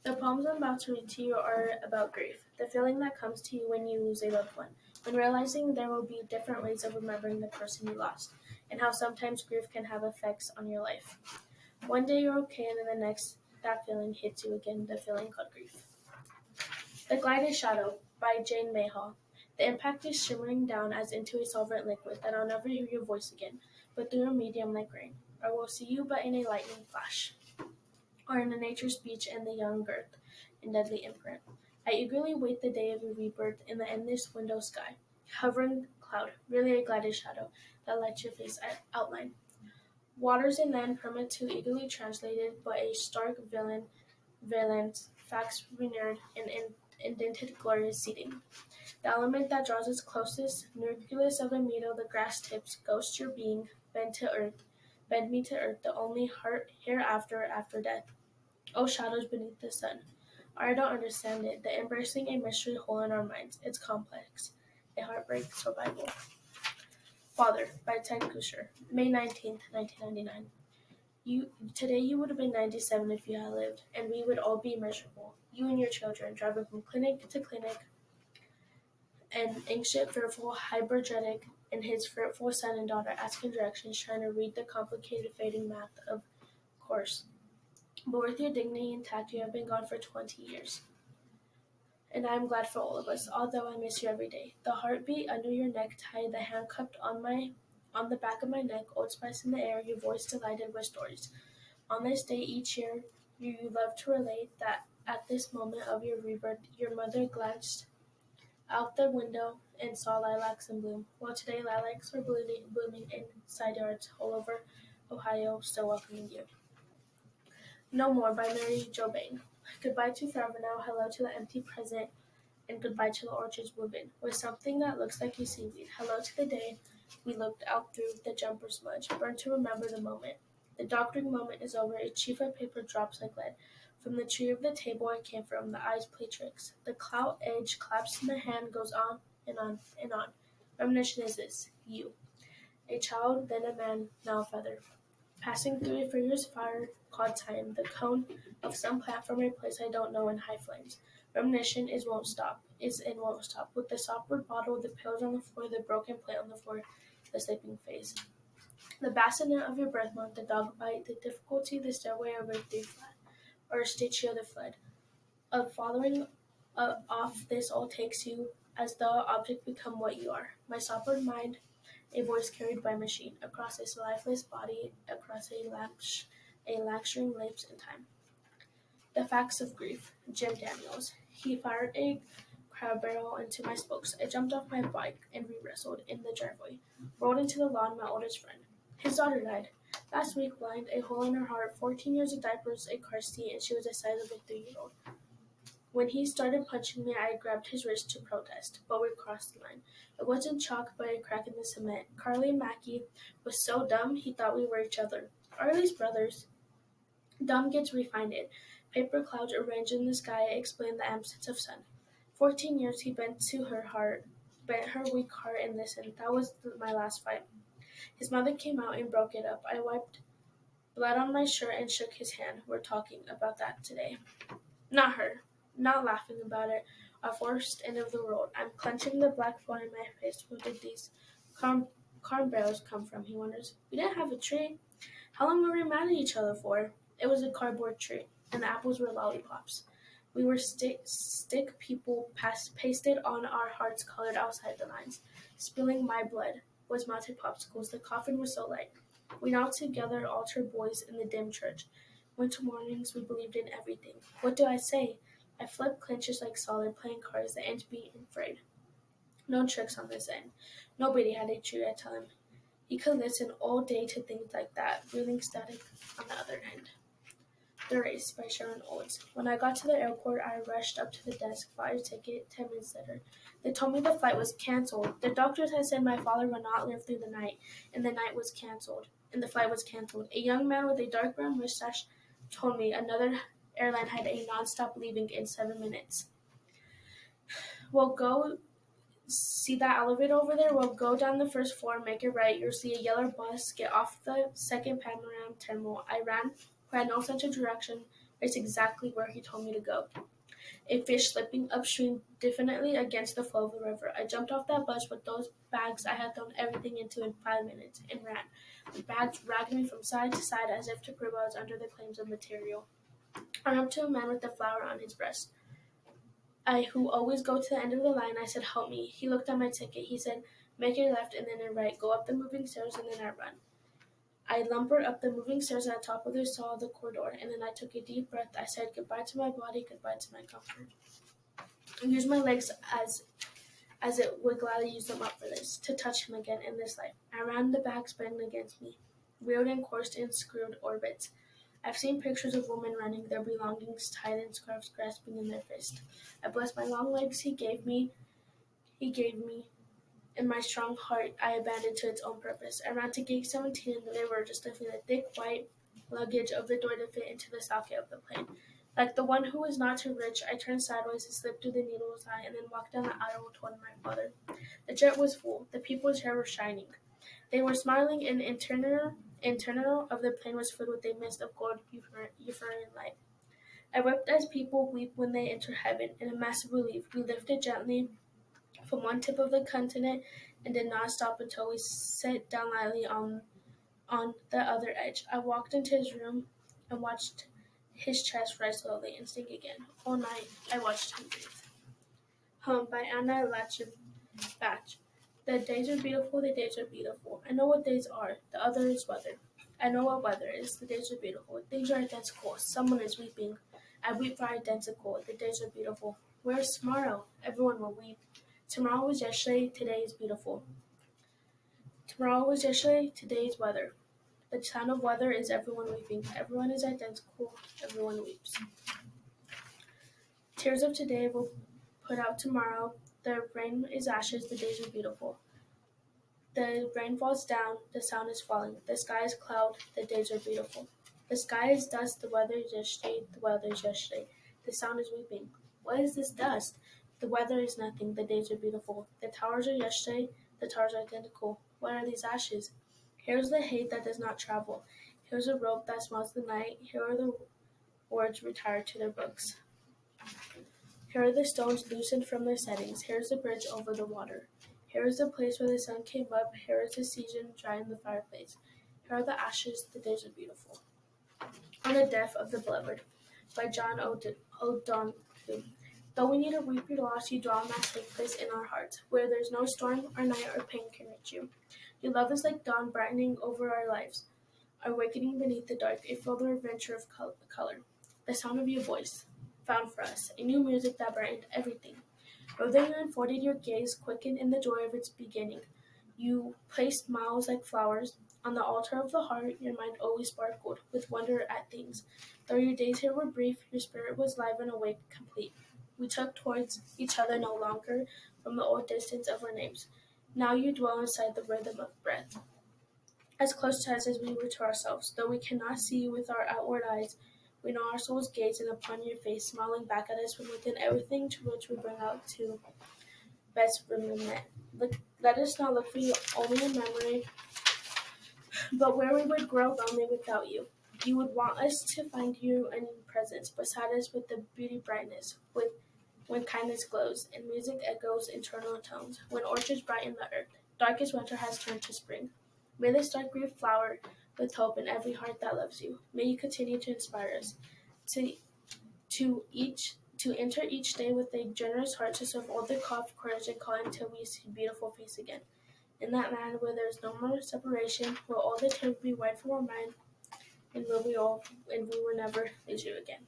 The poems I'm about to read to you are about grief, the feeling that comes to you when you lose a loved one, when realizing there will be different ways of remembering the person you lost, and how sometimes grief can have effects on your life. One day you're okay, and then the next, that feeling hits you again, the feeling called grief. The Glided Shadow by Jane Mayhall. The impact is shimmering down as into a solvent liquid that I'll never hear your voice again, but through a medium like rain, or will see you but in a lightning flash, or in a nature speech and the young girth, in deadly imprint. I eagerly wait the day of your rebirth in the endless window sky, hovering cloud, really a glided shadow that lights your face outline. Waters and land permit to eagerly translated, but a stark violent, facts renewed and indented glorious seating. The element that draws us closest, nucleus of a meadow, the grass tips, ghost your being, bend me to earth, the only heart hereafter after death. Oh, shadows beneath the sun. I don't understand it, the embracing a mystery hole in our minds. It's complex. A heartbreak survival. Father by Ted Kusher, May 19th, 1999. Today you would have been 97 if you had lived, and we would all be miserable. You and your children, driving from clinic to clinic, and anxious, fearful, hypergenic, and his fearful son and daughter asking directions, trying to read the complicated fading math of course. But with your dignity intact, you have been gone for 20 years. And I am glad for all of us, although I miss you every day. The heartbeat under your necktie, the hand cupped on the back of my neck, Old Spice in the air, your voice delighted with stories. On this day each year, you love to relate that at this moment of your rebirth, your mother glanced out the window and saw lilacs in bloom. Well, today lilacs are blooming in side yards all over Ohio, still welcoming you. No More by Mary Jo Bain. Goodbye to forever now, hello to the empty present, and goodbye to the orchard's woven, with something that looks like a seaweed. Hello to the day we looked out through the jumper smudge, burned to remember the moment. The doctoring moment is over, a sheaf of paper drops like lead. From the tree of the table I came from, the eyes play tricks. The clout edge claps in the hand, goes on and on and on. Premonition is this, you. A child, then a man, now a feather. Passing through a furious fire called time, the cone of some plant from a place I don't know in high flames. Premonition is won't stop. With the softwood bottle, the pills on the floor, the broken plate on the floor, the sleeping face. The bassinet of your birth month, the dog bite, the difficulty, the stairway over 3 flat, or statue of the flood. Of following off this all takes you, as the object become what you are. My sobered mind, a voice carried by machine, across a lifeless body, across a lecturing lips in time. The Facts of Grief, Jim Daniels. He fired a crab barrel into my spokes. I jumped off my bike and re-wrestled in the driveway, rolled into the lawn, my oldest friend. His daughter died. Last week, blind, a hole in her heart, 14 years of diapers, a car seat, and she was the size of a 3-year-old. When he started punching me, I grabbed his wrist to protest, but we crossed the line. It wasn't chalk, but a crack in the cement. Carly Mackey was so dumb he thought we were each other, or at least brothers. Dumb gets refined. Paper clouds arranged in the sky explained the absence of sun. 14 years he bent her weak heart and listened. That was my last fight. His mother came out and broke it up. I wiped blood on my shirt and shook his hand. We're talking about that today. Not her. Not laughing about it. Our forced end of the world. I'm clenching the black bone in my face. Where did these corn barrels come from, he wonders. We didn't have a tree. How long were we mad at each other for? It was a cardboard tree, and the apples were lollipops. We were stick people pasted on our hearts colored outside the lines. Spilling my blood was melted popsicles. The coffin was so light. We knelt together, altar boys in the dim church. Winter mornings, we believed in everything. What do I say? I flipped clinches like solid, playing cards, the end being afraid. No tricks on this end. Nobody had a tree, I tell him. He could listen all day to things like that, breathing static on the other end. The Race by Sharon Olds. When I got to the airport, I rushed up to the desk, bought a ticket 10 minutes later. They told me the flight was canceled. The doctors had said my father would not live through the night, and the flight was canceled. A young man with a dark brown mustache told me another airline had a non-stop leaving in 7 minutes. Well, go see that elevator over there? Well, go down the first floor, make it right. You'll see a yellow bus. Get off the second panorama terminal. I ran, who had no sense of direction, It's exactly where he told me to go. A fish slipping upstream definitely against the flow of the river. I jumped off that bus with those bags I had thrown everything into in 5 minutes and ran. The bags dragged me from side to side as if to prove I was under the claims of material. I ran up to a man with a flower on his breast. I, who always go to the end of the line, I said, "Help me." He looked at my ticket. He said, "Make a left and then a right. Go up the moving stairs," and then I run. I lumbered up the moving stairs at the top of the saw of the corridor, and then I took a deep breath. I said goodbye to my body, goodbye to my comfort. I used my legs as it would gladly use them up for this, to touch him again in this life. I ran the back spinning against me, wheeled and coursed in screwed orbits. I've seen pictures of women running, their belongings tied in scarves grasping in their fist. I blessed my long legs he gave me, and my strong heart I abandoned to its own purpose. I ran to gate 17 in the river, just lifting the thick white luggage of the door to fit into the socket of the plane. Like the one who was not too rich, I turned sideways and slipped through the needle's eye and then walked down the aisle toward my father. The jet was full. The people's hair was shining. They were smiling, and internal of the plane was filled with a mist of gold Euphorian light. I wept as people weep when they enter heaven. In a massive relief, we lifted gently from one tip of the continent and did not stop until we sat down lightly on the other edge. I walked into his room and watched his chest rise slowly and sink again. All night I watched him breathe. Home by Anna Latchin-Batch. The days are beautiful, the days are beautiful. I know what days are. The other is weather. I know what weather is. The days are beautiful. Things are identical. Someone is weeping. I weep for identical. The days are beautiful. Where's tomorrow? Everyone will weep. Tomorrow was yesterday, today is beautiful. Tomorrow was yesterday, today is weather. The sound of weather is everyone weeping. Everyone is identical. Everyone weeps. Tears of today will put out tomorrow. The rain is ashes. The days are beautiful. The rain falls down. The sound is falling. The sky is cloud. The days are beautiful. The sky is dust. The weather is yesterday. The weather is yesterday. The sound is weeping. What is this dust? The weather is nothing. The days are beautiful. The towers are yesterday. The towers are identical. What are these ashes? Here's the hate that does not travel. Here's a rope that smells the night. Here are the words retired to their books. Here are the stones loosened from their settings. Here is the bridge over the water. Here is the place where the sun came up. Here is the season dry in the fireplace. Here are the ashes. The days are beautiful. On the Death of the Beloved by John O'Donoghue. Though we need to weep your loss, you dwell in that safe place in our hearts, where there's no storm or night or pain can reach you. Your love is like dawn brightening over our lives, awakening beneath the dark, a further adventure of color. The sound of your voice found for us, a new music that brightened everything. Though you unfolded your gaze, quickened in the joy of its beginning. You placed smiles like flowers on the altar of the heart. Your mind always sparkled with wonder at things. Though your days here were brief, your spirit was live and awake, complete. We took towards each other no longer from the old distance of our names. Now you dwell inside the rhythm of breath, as close to us as we were to ourselves. Though we cannot see you with our outward eyes, we know our souls gazing upon your face, smiling back at us from within everything to which we bring out to best remember. Let us not look for you only in memory, but where we would grow lonely without you. You would want us to find you in presence, beside us with the beauty brightness, with when kindness glows, and music echoes eternal tones, when orchards brighten the earth, darkest winter has turned to spring. May this dark grief flower with hope in every heart that loves you. May you continue to inspire us to to enter each day with a generous heart to serve all the call of courage and call until we see beautiful face again. In that land where there is no more separation, where all the tears be wiped from our mind, and we will never lose you again.